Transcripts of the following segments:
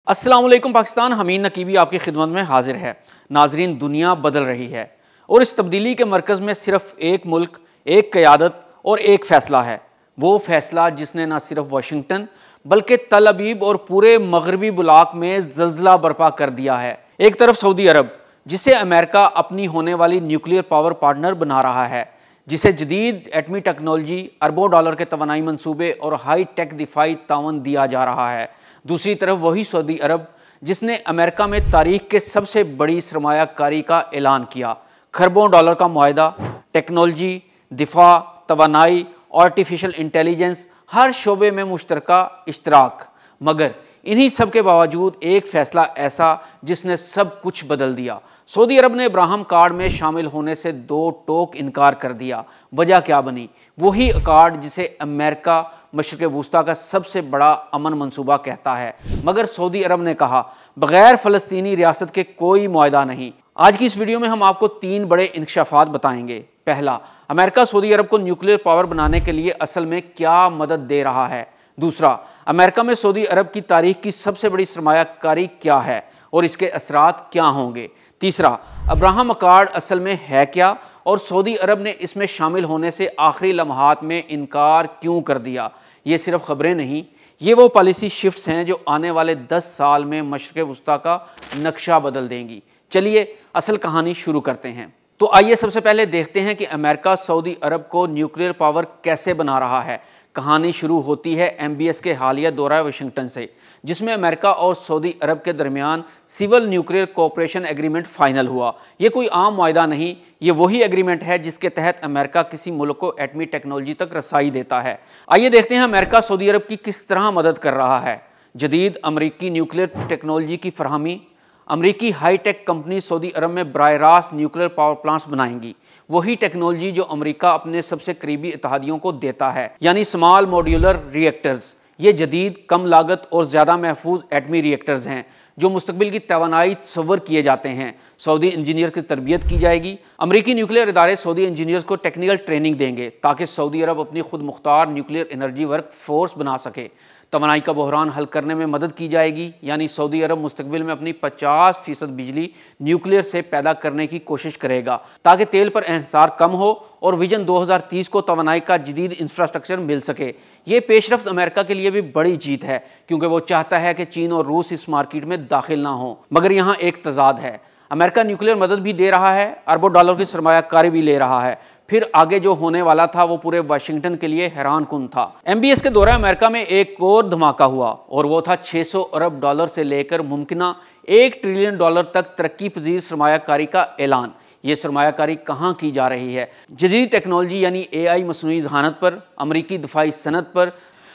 अस्सलाम वालेकुम पाकिस्तान। हमीद नकीबी आपकी खिदमत में हाजिर है। नाजरीन, दुनिया बदल रही है और इस तब्दीली के मरकज़ में सिर्फ एक मुल्क, एक क़यादत और एक फ़ैसला है। वो फ़ैसला जिसने न सिर्फ वाशिंगटन बल्कि तल अबीब और पूरे मगरबी ब्लॉक में ज़लज़ला बर्पा कर दिया है। एक तरफ सऊदी अरब, जिसे अमेरिका अपनी होने वाली न्यूक्लियर पावर पार्टनर बना रहा है, जिसे जदीद एटमी टेक्नोलॉजी, अरबों डॉलर के तवानाई मनसूबे और हाई टेक दिफाई तावन दिया जा रहा है। दूसरी तरफ वही सऊदी अरब जिसने अमेरिका में तारीख के सबसे बड़ी सरमायाकारी का ऐलान किया। खरबों डॉलर का मुआहदा, टेक्नोलॉजी, दिफा, तवानाई, आर्टिफिशियल इंटेलिजेंस, हर शोबे में मुश्तरका इश्तराक। मगर इन्हीं सब के बावजूद एक फ़ैसला ऐसा जिसने सब कुछ बदल दिया। सऊदी अरब ने अब्राहम कार्ड में शामिल होने से दो टोक इनकार कर दिया। वजह क्या बनी? वही कार्ड जिसे अमेरिका मशरिक़ वुस्ता का सबसे बड़ा अमन मंसूबा कहता है। मगर सऊदी अरब ने कहा बग़ैर फ़लस्तीनी रियासत के कोई मुआहदा नहीं। आज की इस वीडियो में हम आपको तीन बड़े इंकशाफात बताएंगे। पहला, अमेरिका सऊदी अरब को न्यूक्लियर पावर बनाने के लिए असल में क्या मदद दे रहा है। दूसरा, अमेरिका में सऊदी अरब की तारीख की सबसे बड़ी सरमायाकारी क्या है और इसके असरात क्या होंगे। तीसरा, अब्राहम अकार्ड असल में है क्या और सऊदी अरब ने इसमें शामिल होने से आखिरी लम्हात में इनकार क्यों कर दिया। ये सिर्फ खबरें नहीं, ये वो पॉलिसी शिफ्ट्स हैं जो आने वाले 10 साल में मशरिक़ वुस्ता का नक्शा बदल देंगी। चलिए असल कहानी शुरू करते हैं। तो आइए सबसे पहले देखते हैं कि अमेरिका सऊदी अरब को न्यूक्लियर पावर कैसे बना रहा है। कहानी शुरू होती है MBS के हालिया दौरा वाशिंगटन से, जिसमें अमेरिका और सऊदी अरब के दरमियान civil nuclear cooperation agreement final हुआ। ये कोई आम मुआहदा नहीं, ये वही एग्रीमेंट है जिसके तहत अमेरिका किसी मुल्क को एटमी टेक्नोलॉजी तक रसाई देता है। आइए देखते हैं अमेरिका सऊदी अरब की किस तरह मदद कर रहा है। जदीद अमरीकी न्यूक्लियर टेक्नोलॉजी की फरहमी। अमरीकी हाईटेक कंपनी सऊदी अरब में बराह रास्त न्यूक्लियर पावर प्लांट्स बनाएंगी। वही टेक्नोलॉजी जो अमरीका अपने सबसे करीबी इत्तहादियों को देता है, यानी स्मॉल मॉड्यूलर रिएक्टर्स। ये जदीद, कम लागत और ज़्यादा महफूज एटमी रिएक्टर्स हैं जो मुस्तकबिल की तवानाई तस्वर किए जाते हैं। सऊदी इंजीनियर की तरबियत की जाएगी। अमरीकी न्यूक्लियर इदारे सऊदी इंजीनियर्स को टेक्निकल ट्रेनिंग देंगे ताकि सऊदी अरब अपनी खुद Mukhtar nuclear energy work force बना सके। तवानाई का बहरान हल करने में मदद की जाएगी, यानी सऊदी अरब मुस्तकबिल में अपनी 50% बिजली न्यूक्लियर से पैदा करने की कोशिश करेगा ताकि तेल पर एहसार कम हो और विजन 2030 को तवानाई का जदीद इंफ्रास्ट्रक्चर मिल सके। ये पेशरफ्त अमेरिका के लिए भी बड़ी जीत है, क्योंकि वो चाहता है कि चीन और रूस इस मार्केट में दाखिल ना हो। मगर यहाँ एक तजाद है, अमेरिका न्यूक्लियर मदद भी दे रहा है, अरबों डॉलर की सरमायाकारी भी ले रहा है। फिर आगे जो होने वाला था वो पूरे वाशिंगटन के लिए हैरान कुन था। MBS के दौरान अमेरिका में एक और धमाका हुआ और वो था 600 अरब डॉलर से लेकर मुमकिना $1 ट्रिलियन तक तरक्की पजीर सरमायाकारी का ऐलान। ये सरमायाकारी कहाँ की जा रही है? जदीद टेक्नोलॉजी यानी AI, मसनूई ज़हानत पर, अमरीकी दफाई सनत पर,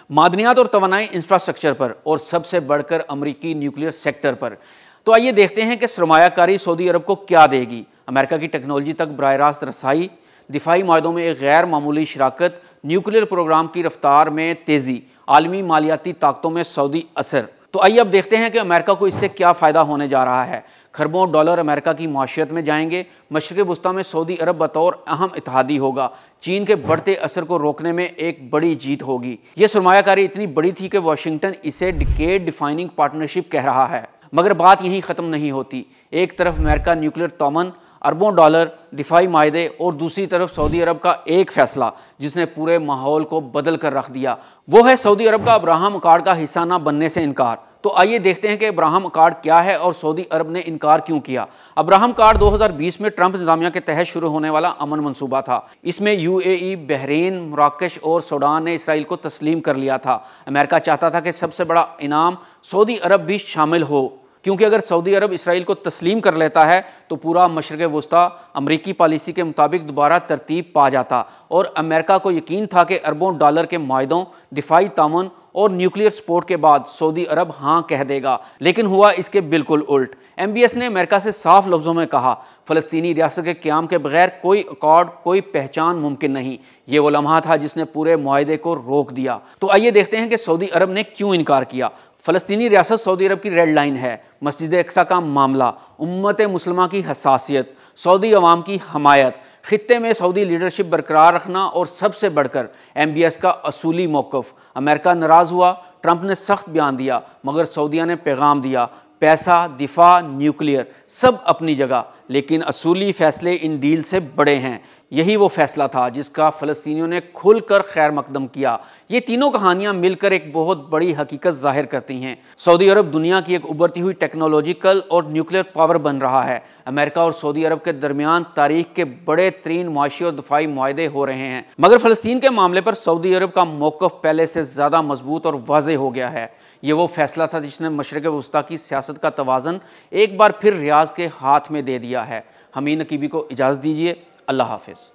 मादनियात और तवानाई इंफ्रास्ट्रक्चर पर और सबसे बढ़कर अमरीकी न्यूक्लियर सेक्टर पर। तो आइए देखते हैं कि सरमायाकारी सऊदी अरब को क्या देगी। अमेरिका की टेक्नोलॉजी तक बराह रास्त रसाई, दिफाई माहदों में एक गैर मामूली शराकत, न्यूक्लियर प्रोग्राम की रफ्तार में तेज़ी, आलमी मालियाती ताकतों में सऊदी असर। तो आइए अब देखते हैं कि अमेरिका को इससे क्या फ़ायदा होने जा रहा है। खरबों डॉलर अमेरिका की माशियत में जाएंगे। मशरिक़ वुस्ता में सऊदी अरब बतौर अहम इत्तहादी होगा। चीन के बढ़ते असर को रोकने में एक बड़ी जीत होगी। यह सरमायाकारी इतनी बड़ी थी कि वाशिंगटन इसे डिकेड डिफाइनिंग पार्टनरशिप कह रहा है। मगर बात यहीं ख़त्म नहीं होती। एक तरफ अमेरिका न्यूक्लियर तोमन, अरबों डॉलर, दिफाई मायदे और दूसरी तरफ सऊदी अरब का एक फ़ैसला जिसने पूरे माहौल को बदल कर रख दिया। वो है सऊदी अरब का अब्राहम अकार्ड का हिस्सा न बनने से इनकार। तो आइए देखते हैं कि अब्राहम अकार्ड क्या है और सऊदी अरब ने इनकार क्यों किया। अब्राहम अकार्ड 2020 में ट्रंप इंतजामिया के तहत शुरू होने वाला अमन मंसूबा था। इसमें UAE, बहरीन, मराकश और सूडान ने इसराइल को तस्लीम कर लिया था। अमेरिका चाहता था कि सबसे बड़ा इनाम सऊदी अरब भी शामिल हो, क्योंकि अगर सऊदी अरब इसराइल को तस्लीम कर लेता है तो पूरा मशरिक़ वुस्ता अमरीकी पॉलिसी के मुताबिक दोबारा तरतीब पा जाता। और अमेरिका को यकीन था कि अरबों डॉलर के मुआहदों, दिफाई तामुन और न्यूक्लियर सपोर्ट के बाद सऊदी अरब हाँ कह देगा। लेकिन हुआ इसके बिल्कुल उल्ट। MBS ने अमेरिका से साफ लफ्ज़ों में कहा फ़लस्तीनी रियासत के क़याम के बगैर कोई अकॉर्ड, कोई पहचान मुमकिन नहीं। ये वो लम्हा था जिसने पूरे मुआहदे को रोक दिया। तो आइए देखते हैं कि सऊदी अरब ने क्यों इनकार किया। फ़लस्तीनी रियासत सऊदी अरब की रेड लाइन है। मस्जिद अक्सा का मामला, उम्मत मुस्लिमा की हसासियत, सऊदी अवाम की हमायत, खित्ते में सऊदी लीडरशिप बरकरार रखना और सबसे बढ़कर MBS का असूली मौक़िफ़। अमेरिका नाराज़ हुआ, ट्रंप ने सख्त बयान दिया, मगर सऊदीया ने पैगाम दिया, पैसा, दिफा, न्यूक्लियर सब अपनी जगह, लेकिन असूली फैसले इन डील से बड़े हैं। यही वो फैसला था जिसका फ़लस्तीनियों ने खुलकर खैर मकदम किया। ये तीनों कहानियाँ मिलकर एक बहुत बड़ी हकीकत जाहिर करती हैं। सऊदी अरब दुनिया की एक उभरती हुई टेक्नोलॉजिकल और न्यूक्लियर पावर बन रहा है। अमेरिका और सऊदी अरब के दरमियान तारीख के बड़े तरीन मुआशी और दफाई मुआहदे हो रहे हैं, मगर फ़लस्तीन के मामले पर सऊदी अरब का मौक़िफ़ पहले से ज़्यादा मजबूत और वाज़ेह हो गया है। ये वो फैसला था जिसने मशरिक़ वस्ता की सियासत का तवाज़न एक बार फिर रियाज़ के हाथ में दे दिया है। हमीद नकीबी को इजाज़त दीजिए। अल्लाह हाफ़िज़।